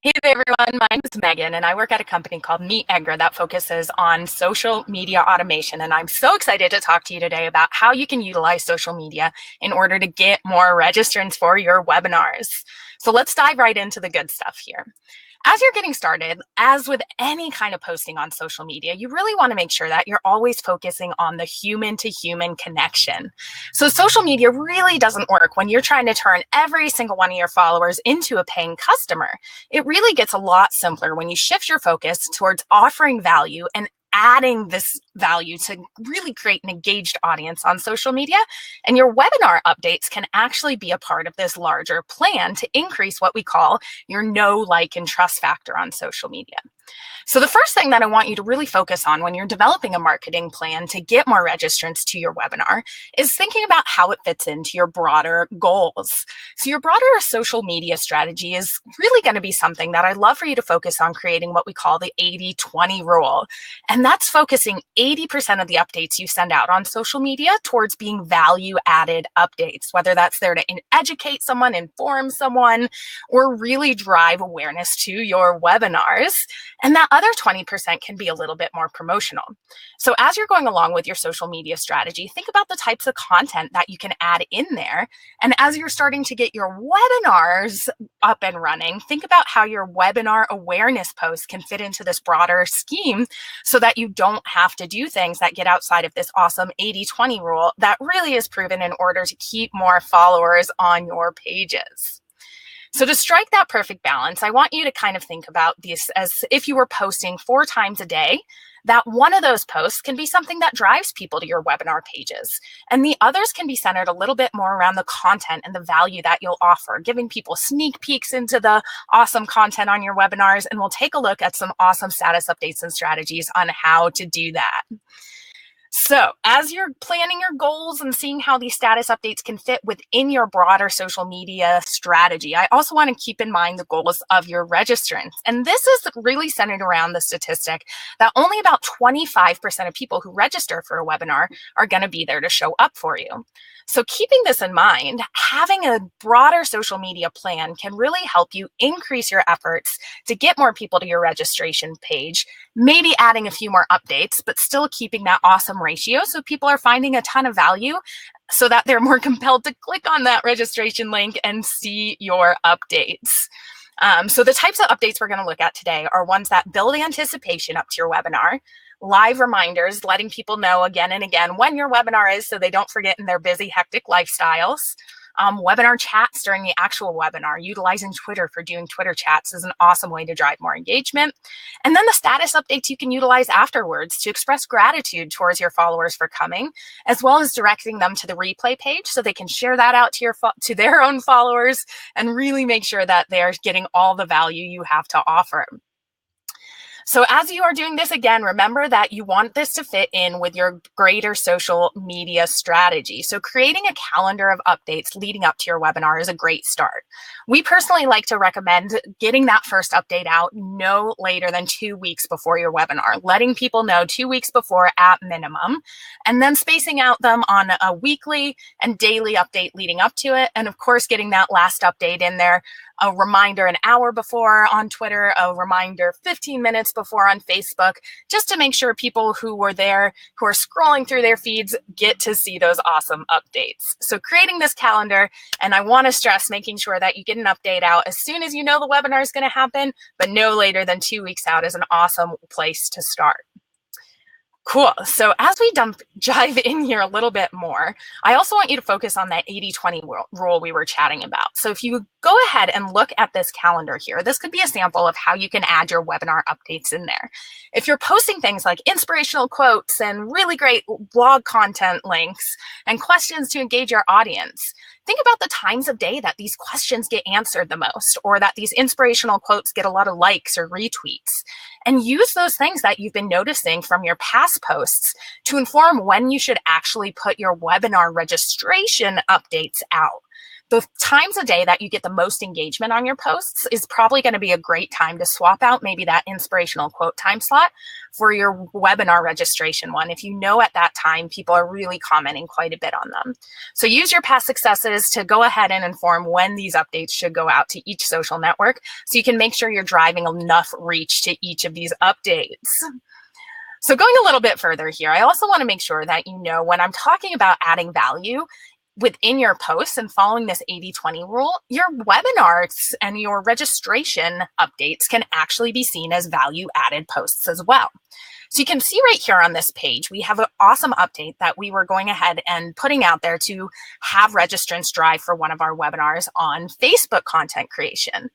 Hey there, everyone. My name is Megan, and I work at a company called MeetEdgar that focuses on social media automation. And I'm so excited to talk to you today about how you can utilize social media in order to get more registrants for your webinars. So let's dive right into the good stuff here. As you're getting started, as with any kind of posting on social media, you really want to make sure that you're always focusing on the human to human connection. So social media really doesn't work when you're trying to turn every single one of your followers into a paying customer. It really gets a lot simpler when you shift your focus towards offering value and adding this value to really create an engaged audience on social media. And your webinar updates can actually be a part of this larger plan to increase what we call your know, like, and trust factor on social media. So the first thing that I want you to really focus on when you're developing a marketing plan to get more registrants to your webinar is thinking about how it fits into your broader goals. So your broader social media strategy is really going to be something that I'd love for you to focus on creating what we call the 80-20 rule. And that's focusing 80% of the updates you send out on social media towards being value-added updates, whether that's there to educate someone, inform someone, or really drive awareness to your webinars. And that other 20% can be a little bit more promotional. So as you're going along with your social media strategy, think about the types of content that you can add in there. And as you're starting to get your webinars up and running, think about how your webinar awareness posts can fit into this broader scheme so that you don't have to do things that get outside of this awesome 80-20 rule that really is proven in order to keep more followers on your pages. So to strike that perfect balance, I want you to kind of think about this as if you were posting 4 times a day, that one of those posts can be something that drives people to your webinar pages. And the others can be centered a little bit more around the content and the value that you'll offer, giving people sneak peeks into the awesome content on your webinars. And we'll take a look at some awesome status updates and strategies on how to do that. So as you're planning your goals and seeing how these status updates can fit within your broader social media strategy, I also want to keep in mind the goals of your registrants. And this is really centered around the statistic that only about 25% of people who register for a webinar are going to be there to show up for you. So keeping this in mind, having a broader social media plan can really help you increase your efforts to get more people to your registration page, maybe adding a few more updates, but still keeping that awesome ratio so people are finding a ton of value so that they're more compelled to click on that registration link and see your updates. So the types of updates we're going to look at today are ones that build anticipation up to your webinar, live reminders, letting people know again and again when your webinar is so they don't forget in their busy, hectic lifestyles. Webinar chats during the actual webinar, utilizing Twitter for doing Twitter chats is an awesome way to drive more engagement. And then the status updates you can utilize afterwards to express gratitude towards your followers for coming, as well as directing them to the replay page so they can share that out to their own followers and really make sure that they're getting all the value you have to offer. So as you are doing this, again, remember that you want this to fit in with your greater social media strategy. So creating a calendar of updates leading up to your webinar is a great start. We personally like to recommend getting that first update out no later than 2 weeks before your webinar, letting people know 2 weeks before at minimum, and then spacing out them on a weekly and daily update leading up to it. And of course, getting that last update in there, a reminder an hour before on Twitter, a reminder 15 minutes before on Facebook, just to make sure people who were there, who are scrolling through their feeds, get to see those awesome updates. So creating this calendar, and I want to stress making sure that you get an update out as soon as you know the webinar is going to happen, but no later than 2 weeks out is an awesome place to start. Cool. So as we dive in here a little bit more, I also want you to focus on that 80-20 rule we were chatting about. So if you go ahead and look at this calendar here, this could be a sample of how you can add your webinar updates in there. If you're posting things like inspirational quotes and really great blog content links and questions to engage your audience, think about the times of day that these questions get answered the most, or that these inspirational quotes get a lot of likes or retweets. And use those things that you've been noticing from your past posts to inform when you should actually put your webinar registration updates out. The times a day that you get the most engagement on your posts is probably going to be a great time to swap out maybe that inspirational quote time slot for your webinar registration one. If you know at that time people are really commenting quite a bit on them. So use your past successes to go ahead and inform when these updates should go out to each social network so you can make sure you're driving enough reach to each of these updates. So going a little bit further here, I also want to make sure that you know when I'm talking about adding value within your posts and following this 80-20 rule, your webinars and your registration updates can actually be seen as value-added posts as well. So you can see right here on this page, we have an awesome update that we were going ahead and putting out there to have registrants drive for one of our webinars on Facebook content creation.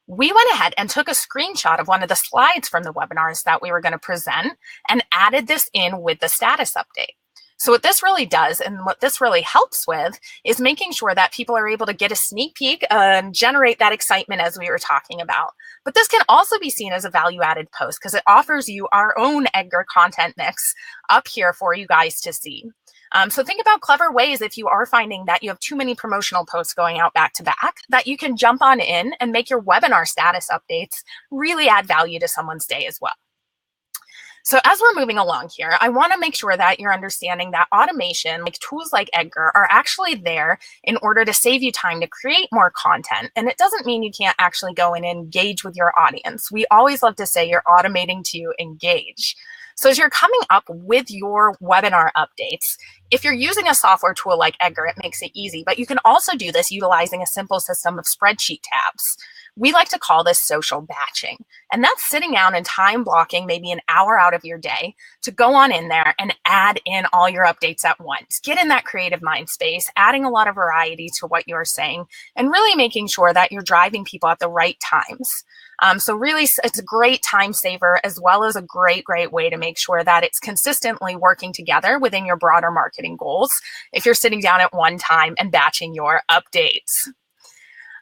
We went ahead and took a screenshot of one of the slides from the webinars that we were going to present and added this in with the status update. So what this really does and what this really helps with is making sure that people are able to get a sneak peek and generate that excitement as we were talking about. But this can also be seen as a value-added post because it offers you our own Edgar content mix up here for you guys to see. So think about clever ways if you are finding that you have too many promotional posts going out back to back, that you can jump on in and make your webinar status updates really add value to someone's day as well. So as we're moving along here, I want to make sure that you're understanding that automation, like tools like Edgar, are actually there in order to save you time to create more content. And it doesn't mean you can't actually go in and engage with your audience. We always love to say you're automating to engage. So as you're coming up with your webinar updates, if you're using a software tool like Edgar, it makes it easy, but you can also do this utilizing a simple system of spreadsheet tabs. We like to call this social batching. And that's sitting down and time blocking maybe an hour out of your day to go on in there and add in all your updates at once. Get in that creative mind space, adding a lot of variety to what you're saying, and really making sure that you're driving people at the right times. So really, it's a great time saver as well as a great way to make sure that it's consistently working together within your broader marketing goals if you're sitting down at one time and batching your updates.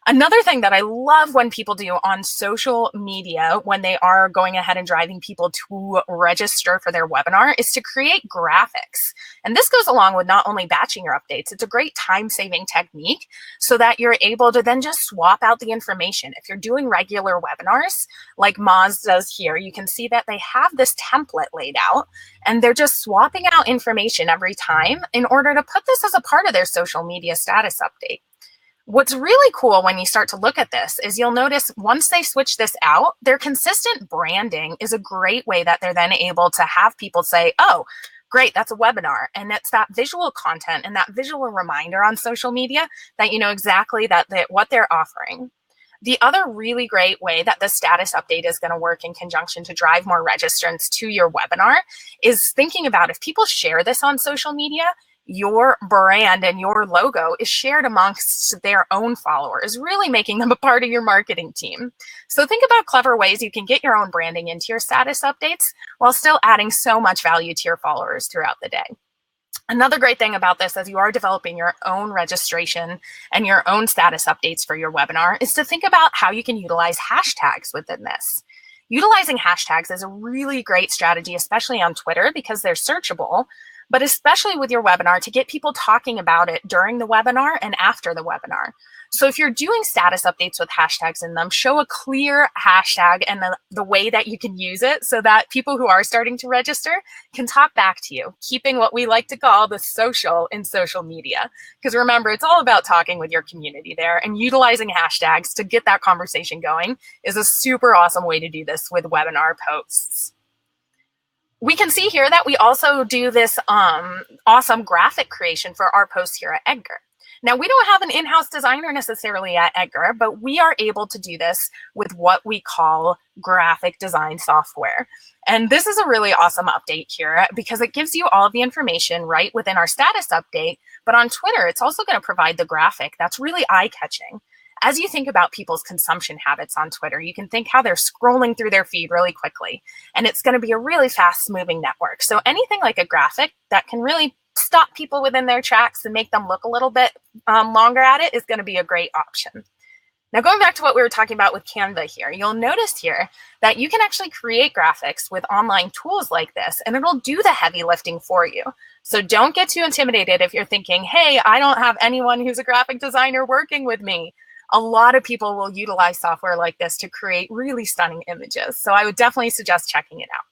Another thing that I love when people do on social media when they are going ahead and driving people to register for their webinar is to create graphics. And this goes along with not only batching your updates, it's a great time-saving technique so that you're able to then just swap out the information. If you're doing regular webinars like Moz does here, you can see that they have this template laid out and they're just swapping out information every time in order to put this as a part of their social media status update. What's really cool when you start to look at this is you'll notice once they switch this out, their consistent branding is a great way that they're then able to have people say, oh, great, that's a webinar. And it's that visual content and that visual reminder on social media that you know exactly what they're offering. The other really great way that the status update is going to work in conjunction to drive more registrants to your webinar is thinking about if people share this on social media, your brand and your logo is shared amongst their own followers, really making them a part of your marketing team. So think about clever ways you can get your own branding into your status updates while still adding so much value to your followers throughout the day. Another great thing about this as you are developing your own registration and your own status updates for your webinar is to think about how you can utilize hashtags within this. Utilizing hashtags is a really great strategy, especially on Twitter because they're searchable, but especially with your webinar to get people talking about it during the webinar and after the webinar. So if you're doing status updates with hashtags in them, show a clear hashtag and the way that you can use it so that people who are starting to register can talk back to you, keeping what we like to call the social in social media. Because remember, it's all about talking with your community there, and utilizing hashtags to get that conversation going is a super awesome way to do this with webinar posts. We can see here that we also do this awesome graphic creation for our posts here at Edgar. Now, we don't have an in-house designer necessarily at Edgar, but we are able to do this with what we call graphic design software. And this is a really awesome update here because it gives you all of the information right within our status update. But on Twitter, it's also going to provide the graphic that's really eye-catching. As you think about people's consumption habits on Twitter, you can think how they're scrolling through their feed really quickly, and it's going to be a really fast-moving network. So anything like a graphic that can really stop people within their tracks and make them look a little bit longer at it is going to be a great option. Now, going back to what we were talking about with Canva here, you'll notice here that you can actually create graphics with online tools like this, and it'll do the heavy lifting for you. So don't get too intimidated if you're thinking, hey, I don't have anyone who's a graphic designer working with me. A lot of people will utilize software like this to create really stunning images. So I would definitely suggest checking it out.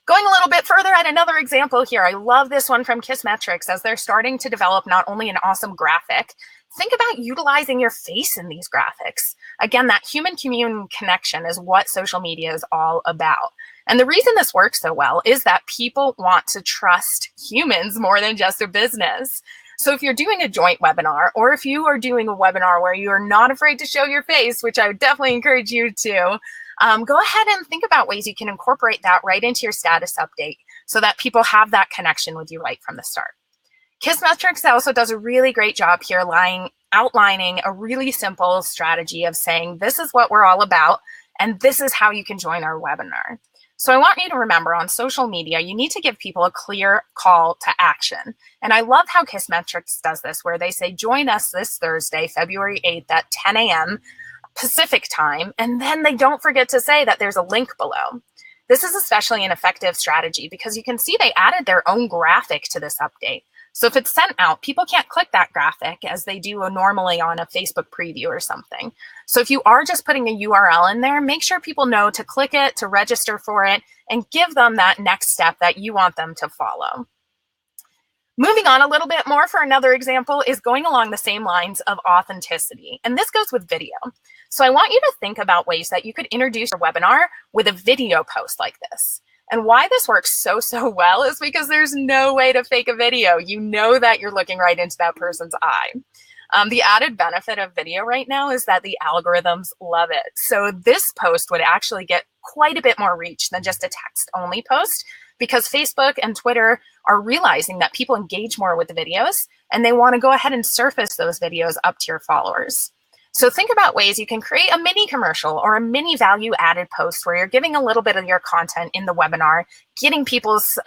Going a little bit further at another example here, I love this one from KISSmetrics as they're starting to develop not only an awesome graphic, think about utilizing your face in these graphics. Again, that human-to-human connection is what social media is all about. And the reason this works so well is that people want to trust humans more than just a business. So if you're doing a joint webinar, or if you are doing a webinar where you are not afraid to show your face, which I would definitely encourage you to, go ahead and think about ways you can incorporate that right into your status update so that people have that connection with you right from the start. KISSmetrics also does a really great job here outlining a really simple strategy of saying, this is what we're all about, and this is how you can join our webinar. So I want you to remember on social media, you need to give people a clear call to action. And I love how KISSmetrics does this, where they say, join us this Thursday, February 8th at 10 a.m. Pacific time. And then they don't forget to say that there's a link below. This is especially an effective strategy because you can see they added their own graphic to this update. So if it's sent out, people can't click that graphic as they do normally on a Facebook preview or something. So if you are just putting a URL in there, make sure people know to click it, to register for it, and give them that next step that you want them to follow. Moving on a little bit more for another example is going along the same lines of authenticity. And this goes with video. So I want you to think about ways that you could introduce your webinar with a video post like this. And why this works so well is because there's no way to fake a video. You know that you're looking right into that person's eye. The added benefit of video right now is that the algorithms love it. So this post would actually get quite a bit more reach than just a text-only post because Facebook and Twitter are realizing that people engage more with the videos and they want to go ahead and surface those videos up to your followers. So think about ways you can create a mini commercial or a mini value added post where you're giving a little bit of your content in the webinar, getting people's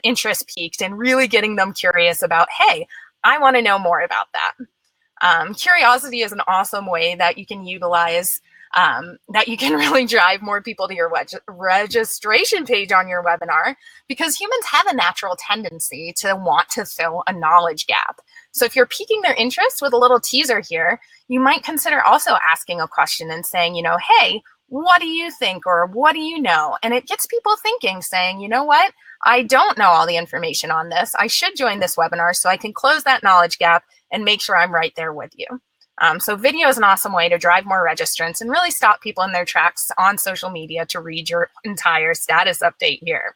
interest piqued and really getting them curious about, hey, I want to know more about that. Curiosity is an awesome way that you can utilize, that you can really drive more people to your registration page on your webinar because humans have a natural tendency to want to fill a knowledge gap. So if you're piquing their interest with a little teaser here, you might consider also asking a question and saying, you know, hey, what do you think? Or what do you know? And it gets people thinking, saying, you know what? I don't know all the information on this. I should join this webinar so I can close that knowledge gap and make sure I'm right there with you. So video is an awesome way to drive more registrants and really stop people in their tracks on social media to read your entire status update here.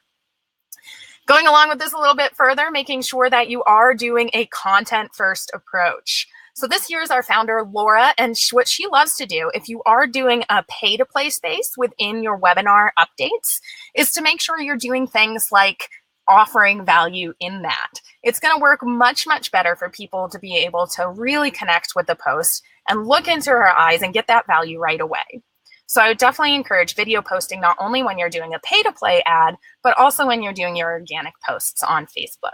Going along with this a little bit further, making sure that you are doing a content-first approach. So this year is our founder, Laura, and what she loves to do, if you are doing a pay-to-play space within your webinar updates, is to make sure you're doing things like offering value in that. It's going to work much better for people to be able to really connect with the post and look into her eyes and get that value right away. So I would definitely encourage video posting not only when you're doing a pay-to-play ad, but also when you're doing your organic posts on Facebook.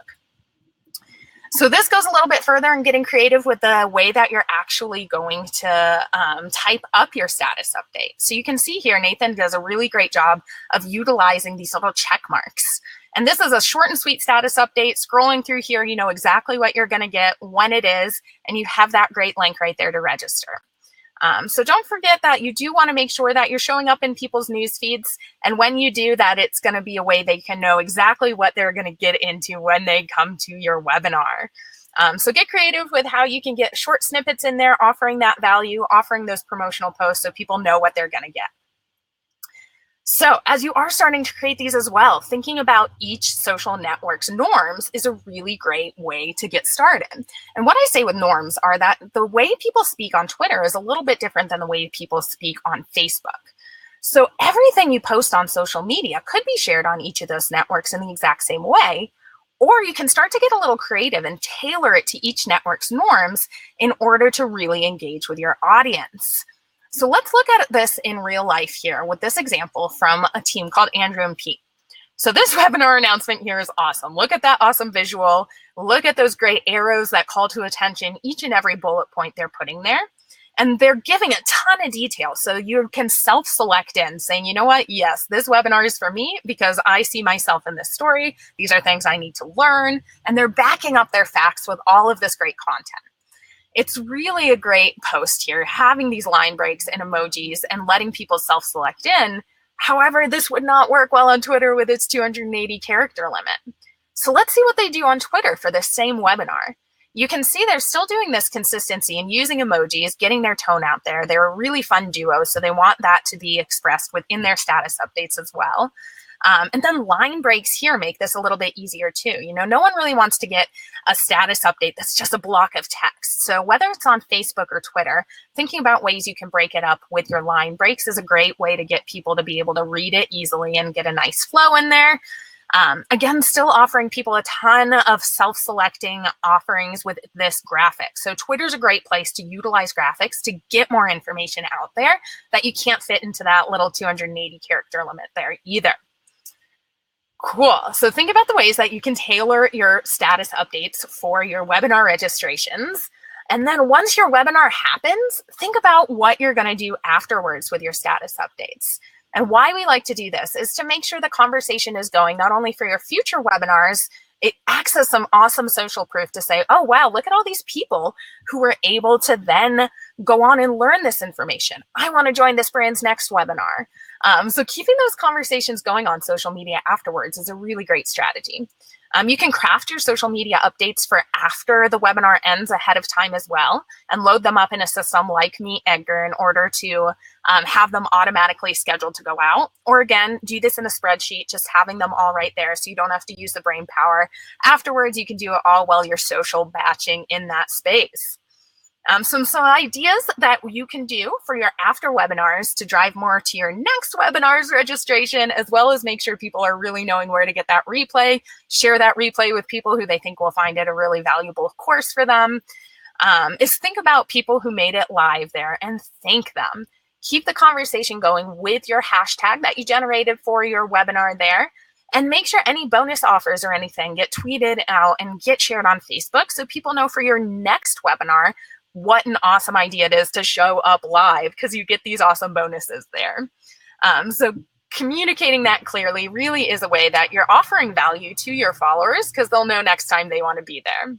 So this goes a little bit further in getting creative with the way that you're actually going to type up your status update. So you can see here, Nathan does a really great job of utilizing these little check marks. And this is a short and sweet status update. Scrolling through here, you know exactly what you're going to get, when it is, and you have that great link right there to register. So don't forget that you do want to make sure that you're showing up in people's news feeds. And when you do that, it's going to be a way they can know exactly what they're going to get into when they come to your webinar. So get creative with how you can get short snippets in there, offering that value, offering those promotional posts so people know what they're going to get. So as you are starting to create these as well, thinking about each social network's norms is a really great way to get started. And what I say with norms are that the way people speak on Twitter is a little bit different than the way people speak on Facebook. So everything you post on social media could be shared on each of those networks in the exact same way, or you can start to get a little creative and tailor it to each network's norms in order to really engage with your audience. So let's look at this in real life here with this example from a team called Andrew and Pete. So this webinar announcement here is awesome. Look at that awesome visual. Look at those great arrows that call to attention, each and every bullet point they're putting there. And they're giving a ton of details. So you can self-select in saying, you know what, yes, this webinar is for me because I see myself in this story. These are things I need to learn. And they're backing up their facts with all of this great content. It's really a great post here, having these line breaks and emojis and letting people self-select in. However, this would not work well on Twitter with its 280 character limit. So let's see what they do on Twitter for this same webinar. You can see they're still doing this consistency and using emojis, getting their tone out there. They're a really fun duo, so they want that to be expressed within their status updates as well. And then line breaks here make this a little bit easier too. You know, no one really wants to get a status update that's just a block of text. So whether it's on Facebook or Twitter, thinking about ways you can break it up with your line breaks is a great way to get people to be able to read it easily and get a nice flow in there. Again, still offering people a ton of self-selecting offerings with this graphic. So Twitter's a great place to utilize graphics to get more information out there that you can't fit into that little 280 character limit there either. Cool. So think about the ways that you can tailor your status updates for your webinar registrations. And then once your webinar happens, think about what you're going to do afterwards with your status updates. And why we like to do this is to make sure the conversation is going not only for your future webinars, it acts as some awesome social proof to say, oh, wow, look at all these people who were able to then go on and learn this information. I want to join this brand's next webinar. So keeping those conversations going on social media afterwards is a really great strategy. You can craft your social media updates for after the webinar ends ahead of time as well, and load them up in a system like MeetEdgar in order to have them automatically scheduled to go out. Or again, do this in a spreadsheet, just having them all right there so you don't have to use the brain power. Afterwards, you can do it all while you're social batching in that space. Some ideas that you can do for your after webinars to drive more to your next webinar's registration, as well as make sure people are really knowing where to get that replay, share that replay with people who they think will find it a really valuable course for them, is think about people who made it live there and thank them. Keep the conversation going with your hashtag that you generated for your webinar there. And make sure any bonus offers or anything get tweeted out and get shared on Facebook so people know for your next webinar what an awesome idea it is to show up live, because you get these awesome bonuses there. So communicating that clearly really is a way that you're offering value to your followers, because they'll know next time they want to be there.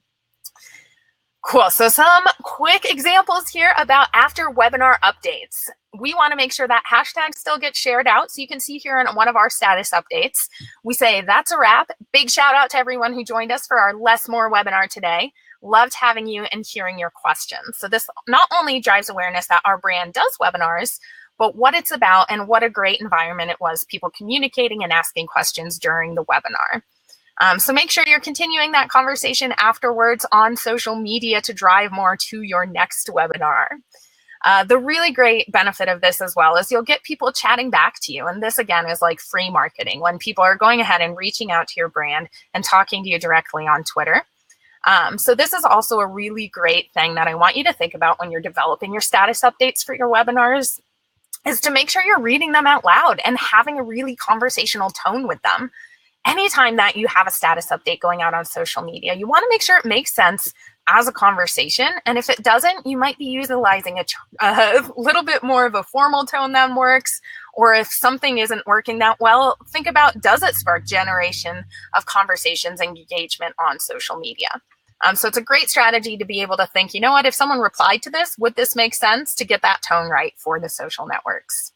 Cool. So some quick examples here about after webinar updates. We want to make sure that hashtag still gets shared out. So you can see here in one of our status updates, we say, that's a wrap. Big shout out to everyone who joined us for our Less More webinar today. Loved having you and hearing your questions. So this not only drives awareness that our brand does webinars, but what it's about and what a great environment it was, people communicating and asking questions during the webinar. So make sure you're continuing that conversation afterwards on social media to drive more to your next webinar. The really great benefit of this as well is you'll get people chatting back to you. And this, again, is like free marketing when people are going ahead and reaching out to your brand and talking to you directly on Twitter. So this is also a really great thing that I want you to think about when you're developing your status updates for your webinars, is to make sure you're reading them out loud and having a really conversational tone with them. Anytime that you have a status update going out on social media, you want to make sure it makes sense as a conversation. And if it doesn't, you might be utilizing a little bit more of a formal tone that works. Or if something isn't working that well, think about, does it spark generation of conversations and engagement on social media? So it's a great strategy to be able to think, you know what, if someone replied to this, would this make sense, to get that tone right for the social networks?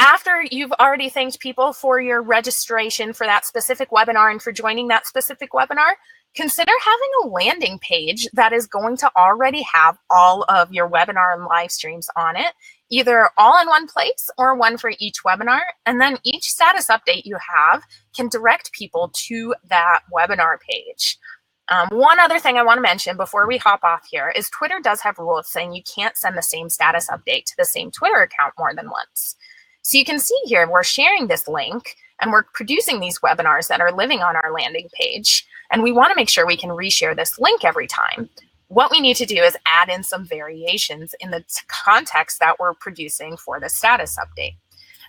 After you've already thanked people for your registration for that specific webinar and for joining that specific webinar, consider having a landing page that is going to already have all of your webinar and live streams on it, either all in one place or one for each webinar. And then each status update you have can direct people to that webinar page. One other thing I want to mention before we hop off here is Twitter does have rules saying you can't send the same status update to the same Twitter account more than once. So you can see here, we're sharing this link and we're producing these webinars that are living on our landing page. And we want to make sure we can reshare this link every time. What we need to do is add in some variations in the context that we're producing for the status update.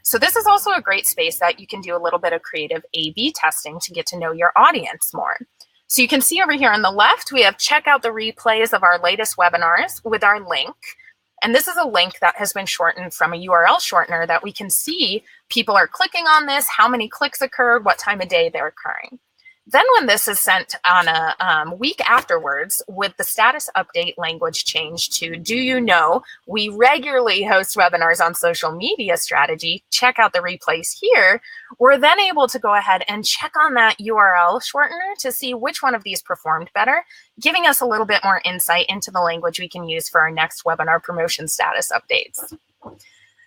So this is also a great space that you can do a little bit of creative A/B testing to get to know your audience more. So you can see over here on the left, we have check out the replays of our latest webinars with our link. And this is a link that has been shortened from a URL shortener that we can see people are clicking on this, how many clicks occurred, what time of day they're occurring. Then when this is sent on a week afterwards with the status update language changed to, do you know, we regularly host webinars on social media strategy, check out the replays here, we're then able to go ahead and check on that URL shortener to see which one of these performed better, giving us a little bit more insight into the language we can use for our next webinar promotion status updates.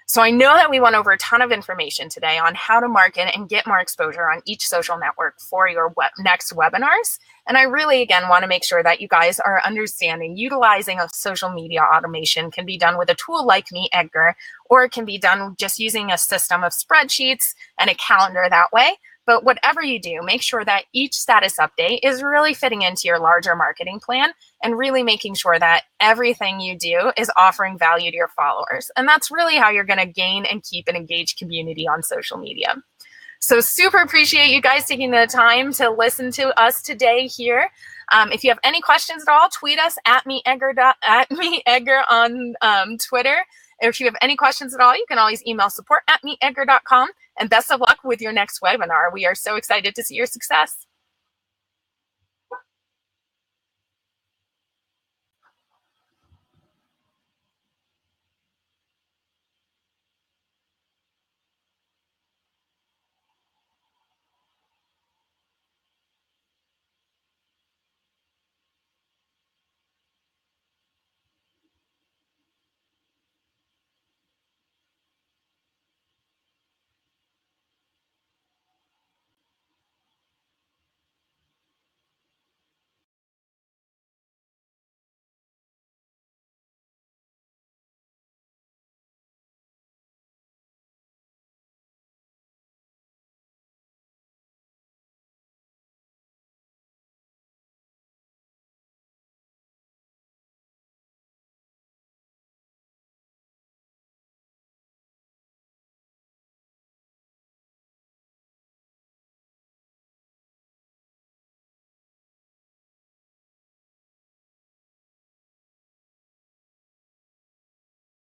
So I know that we went over a ton of information today on how to market and get more exposure on each social network for your next webinars. And I really, again, want to make sure that you guys are understanding utilizing a social media automation can be done with a tool like MeetEdgar, or it can be done just using a system of spreadsheets and a calendar that way. But whatever you do, make sure that each status update is really fitting into your larger marketing plan and really making sure that everything you do is offering value to your followers. And that's really how you're going to gain and keep an engaged community on social media. So super appreciate you guys taking the time to listen to us today here. If you have any questions at all, tweet us at MeetEdgar on Twitter. If you have any questions at all, you can always email support@meetedgar.com. And best of luck with your next webinar. We are so excited to see your success.